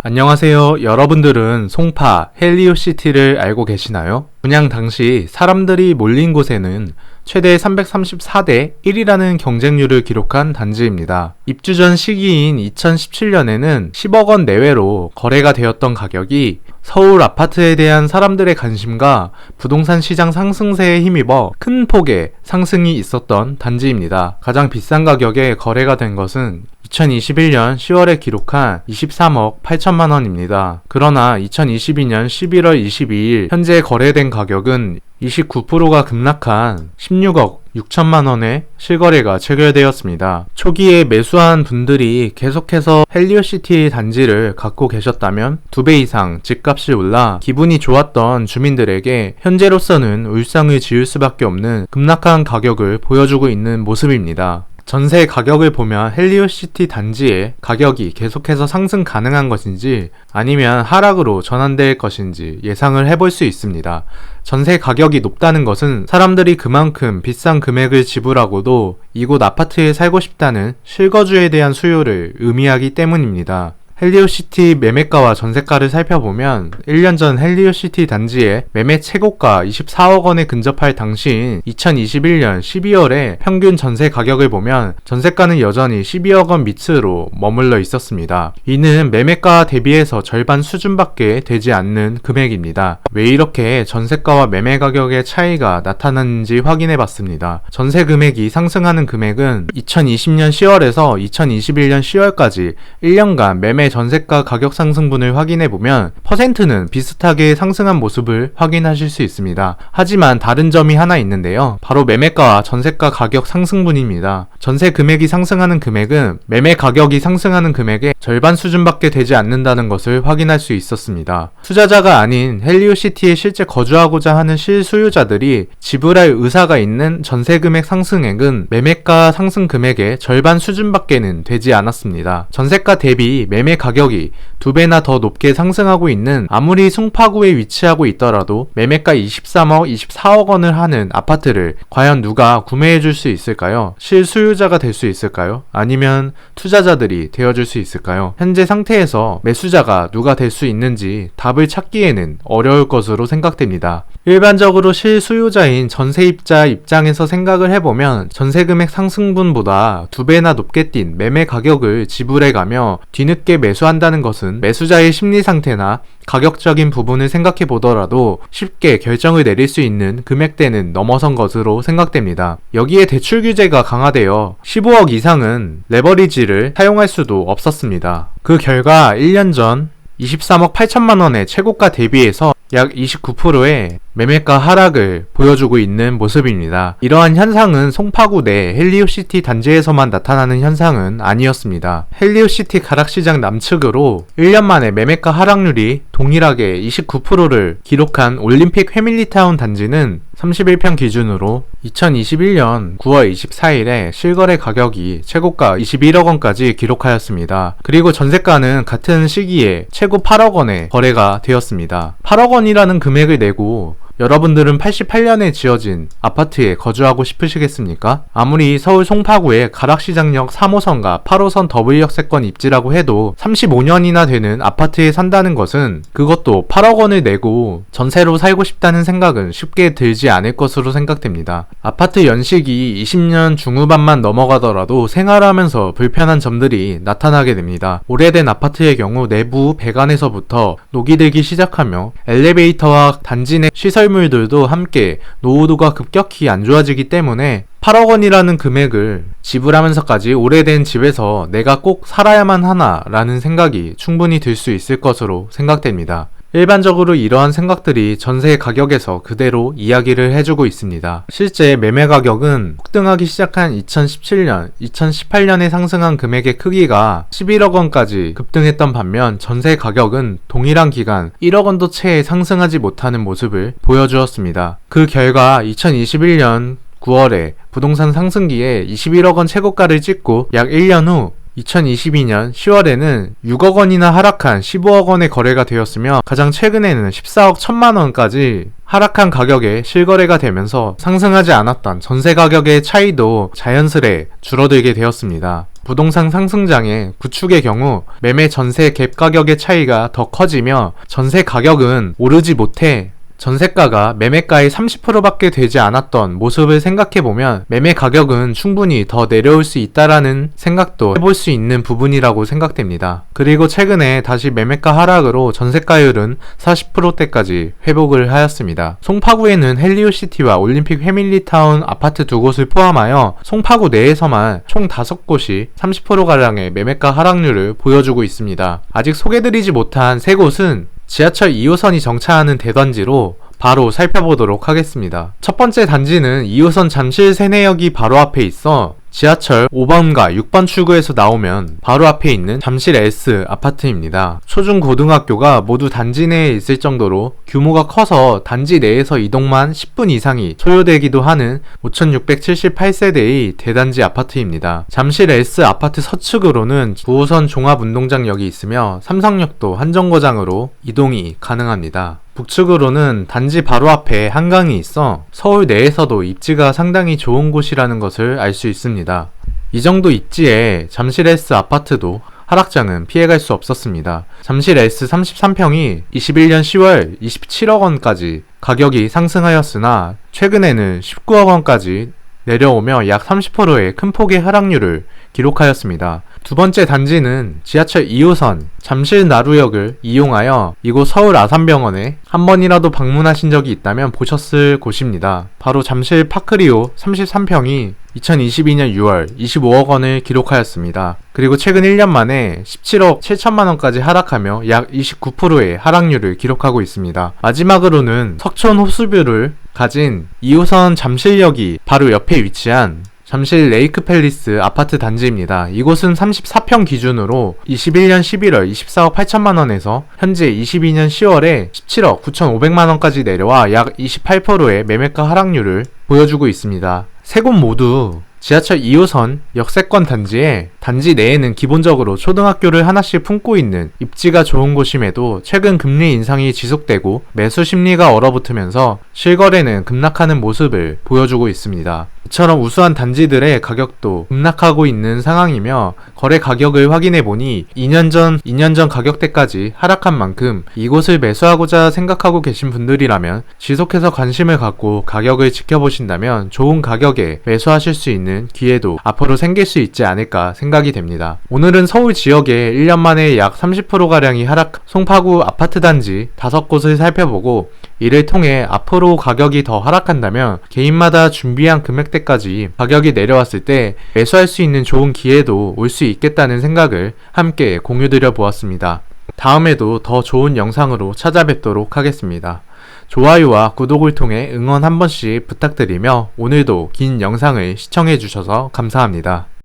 안녕하세요. 여러분들은 송파 헬리오시티를 알고 계시나요? 분양 당시 사람들이 몰린 곳에는 최대 334대 1이라는 경쟁률을 기록한 단지입니다. 입주 전 시기인 2017년에는 10억 원 내외로 거래가 되었던 가격이 서울 아파트에 대한 사람들의 관심과 부동산 시장 상승세에 힘입어 큰 폭의 상승이 있었던 단지입니다. 가장 비싼 가격에 거래가 된 것은 2021년 10월에 기록한 23억 8천만 원입니다. 그러나 2022년 11월 22일 현재 거래된 가격은 29%가 급락한 16억 6천만 원의 실거래가 체결되었습니다. 초기에 매수한 분들이 계속해서 헬리오시티 단지를 갖고 계셨다면 2배 이상 집값이 올라 기분이 좋았던 주민들에게 현재로서는 울상을 지을 수밖에 없는 급락한 가격을 보여주고 있는 모습입니다. 전세 가격을 보면 헬리오시티 단지의 가격이 계속해서 상승 가능한 것인지 아니면 하락으로 전환될 것인지 예상을 해볼 수 있습니다. 전세 가격이 높다는 것은 사람들이 그만큼 비싼 금액을 지불하고도 이곳 아파트에 살고 싶다는 실거주에 대한 수요를 의미하기 때문입니다. 헬리오시티 매매가와 전세가를 살펴보면 1년 전 헬리오시티 단지의 매매 최고가 24억 원에 근접할 당시인 2021년 12월에 평균 전세 가격을 보면 전세가는 여전히 12억 원 밑으로 머물러 있었습니다. 이는 매매가 대비해서 절반 수준밖에 되지 않는 금액입니다. 왜 이렇게 전세가와 매매 가격의 차이가 나타나는지 확인해 봤습니다. 전세 금액이 상승하는 금액은 2020년 10월에서 2021년 10월까지 1년간 매매 전세가 가격 상승분을 확인해보면 퍼센트는 비슷하게 상승한 모습을 확인하실 수 있습니다. 하지만 다른 점이 하나 있는데요. 바로 매매가와 전세가 가격 상승분입니다. 전세 금액이 상승하는 금액은 매매 가격이 상승하는 금액의 절반 수준밖에 되지 않는다는 것을 확인할 수 있었습니다. 투자자가 아닌 헬리오시티에 실제 거주하고자 하는 실소유자들이 지불할 의사가 있는 전세 금액 상승액은 매매가 상승 금액의 절반 수준밖에는 되지 않았습니다. 전세가 대비 매매 가격이 2배나 더 높게 상승하고 있는 아무리 송파구에 위치하고 있더라도 매매가 23억, 24억 원을 하는 아파트를 과연 누가 구매해 줄 수 있을까요? 실수요자가 될 수 있을까요? 아니면 투자자들이 되어줄 수 있을까요? 현재 상태에서 매수자가 누가 될 수 있는지 답을 찾기에는 어려울 것으로 생각됩니다. 일반적으로 실수요자인 전세입자 입장에서 생각을 해보면 전세금액 상승분보다 2배나 높게 뛴 매매 가격을 지불해가며 뒤늦게 매수한다는 것은 매수자의 심리 상태나 가격적인 부분을 생각해 보더라도 쉽게 결정을 내릴 수 있는 금액대는 넘어선 것으로 생각됩니다. 여기에 대출 규제가 강화되어 15억 이상은 레버리지를 사용할 수도 없었습니다. 그 결과 1년 전 23억 8천만 원의 최고가 대비해서 약 29%의 매매가 하락을 보여주고 있는 모습입니다. 이러한 현상은 송파구 내 헬리오시티 단지에서만 나타나는 현상은 아니었습니다. 헬리오시티 가락시장 남측으로 1년 만에 매매가 하락률이 동일하게 29%를 기록한 올림픽 패밀리타운 단지는 31평 기준으로 2021년 9월 24일에 실거래 가격이 최고가 21억 원까지 기록하였습니다. 그리고 전세가는 같은 시기에 최고 8억 원에 거래가 되었습니다. 8억 원이라는 금액을 내고 여러분들은 88년에 지어진 아파트에 거주하고 싶으시겠습니까? 아무리 서울 송파구의 가락시장역 3호선과 8호선 더블역세권 입지라고 해도 35년이나 되는 아파트에 산다는 것은 그것도 8억 원을 내고 전세로 살고 싶다는 생각은 쉽게 들지 않을 것으로 생각됩니다. 아파트 연식이 20년 중후반만 넘어가더라도 생활하면서 불편한 점들이 나타나게 됩니다. 오래된 아파트의 경우 내부 배관에서부터 녹이 들기 시작하며 엘리베이터와 단지 내 시설물들도 함께 노후도가 급격히 안 좋아지기 때문에 8억 원이라는 금액을 지불하면서까지 오래된 집에서 내가 꼭 살아야만 하나 라는 생각이 충분히 들 수 있을 것으로 생각됩니다. 일반적으로 이러한 생각들이 전세 가격에서 그대로 이야기를 해주고 있습니다. 실제 매매 가격은 폭등하기 시작한 2017년, 2018년에 상승한 금액의 크기가 11억 원까지 급등했던 반면 전세 가격은 동일한 기간 1억 원도 채 상승하지 못하는 모습을 보여주었습니다. 그 결과 2021년 9월에 부동산 상승기에 21억 원 최고가를 찍고 약 1년 후 2022년 10월에는 6억 원이나 하락한 15억 원의 거래가 되었으며 가장 최근에는 14억 1천만 원까지 하락한 가격에 실거래가 되면서 상승하지 않았던 전세 가격의 차이도 자연스레 줄어들게 되었습니다. 부동산 상승장의 구축의 경우 매매 전세 갭 가격의 차이가 더 커지며 전세 가격은 오르지 못해 전세가가 매매가의 30%밖에 되지 않았던 모습을 생각해보면 매매 가격은 충분히 더 내려올 수 있다라는 생각도 해볼 수 있는 부분이라고 생각됩니다. 그리고 최근에 다시 매매가 하락으로 전세가율은 40%대까지 회복을 하였습니다. 송파구에는 헬리오시티와 올림픽 패밀리타운 아파트 두 곳을 포함하여 송파구 내에서만 총 5곳이 30%가량의 매매가 하락률을 보여주고 있습니다. 아직 소개드리지 못한 세 곳은 지하철 2호선이 정차하는 대단지로 바로 살펴보도록 하겠습니다. 첫 번째 단지는 2호선 잠실 세내역이 바로 앞에 있어 지하철 5번과 6번 출구에서 나오면 바로 앞에 있는 잠실 S 아파트입니다. 초중고등학교가 모두 단지 내에 있을 정도로 규모가 커서 단지 내에서 이동만 10분 이상이 소요되기도 하는 5678세대의 대단지 아파트입니다. 잠실 S 아파트 서측으로는 9호선 종합운동장역이 있으며 삼성역도 한정거장으로 이동이 가능합니다. 북측으로는 단지 바로 앞에 한강이 있어 서울 내에서도 입지가 상당히 좋은 곳이라는 것을 알 수 있습니다. 이 정도 입지에 잠실 S 아파트도 하락장은 피해갈 수 없었습니다. 잠실 S 33평이 21년 10월 27억 원까지 가격이 상승하였으나 최근에는 19억 원까지 내려오며 약 30%의 큰 폭의 하락률을 기록하였습니다. 두 번째 단지는 지하철 2호선 잠실 나루역을 이용하여 이곳 서울 아산병원에 한 번이라도 방문하신 적이 있다면 보셨을 곳입니다. 바로 잠실 파크리오 33평이 2022년 6월 25억 원을 기록하였습니다. 그리고 최근 1년 만에 17억 7천만 원까지 하락하며 약 29%의 하락률을 기록하고 있습니다. 마지막으로는 석촌 호수뷰를 가진 2호선 잠실역이 바로 옆에 위치한 잠실 레이크 팰리스 아파트 단지입니다. 이곳은 34평 기준으로 21년 11월 24억 8천만 원에서 현재 22년 10월에 17억 9,500만 원까지 내려와 약 28%의 매매가 하락률을 보여주고 있습니다. 세 곳 모두 지하철 2호선 역세권 단지에 단지 내에는 기본적으로 초등학교를 하나씩 품고 있는 입지가 좋은 곳임에도 최근 금리 인상이 지속되고 매수 심리가 얼어붙으면서 실거래는 급락하는 모습을 보여주고 있습니다. 이처럼 우수한 단지들의 가격도 급락하고 있는 상황이며 거래 가격을 확인해보니 2년 전 가격대까지 하락한 만큼 이곳을 매수하고자 생각하고 계신 분들이라면 지속해서 관심을 갖고 가격을 지켜보신다면 좋은 가격에 매수하실 수 있는 기회도 앞으로 생길 수 있지 않을까 생각이 됩니다. 오늘은 서울 지역에 1년 만에 약 30%가량이 하락 송파구 아파트 단지 5곳을 살펴보고 이를 통해 앞으로 가격이 더 하락한다면 개인마다 준비한 금액대까지 가격이 내려왔을 때 매수할 수 있는 좋은 기회도 올 수 있겠다는 생각을 함께 공유드려 보았습니다. 다음에도 더 좋은 영상으로 찾아뵙도록 하겠습니다. 좋아요와 구독을 통해 응원 한 번씩 부탁드리며 오늘도 긴 영상을 시청해 주셔서 감사합니다.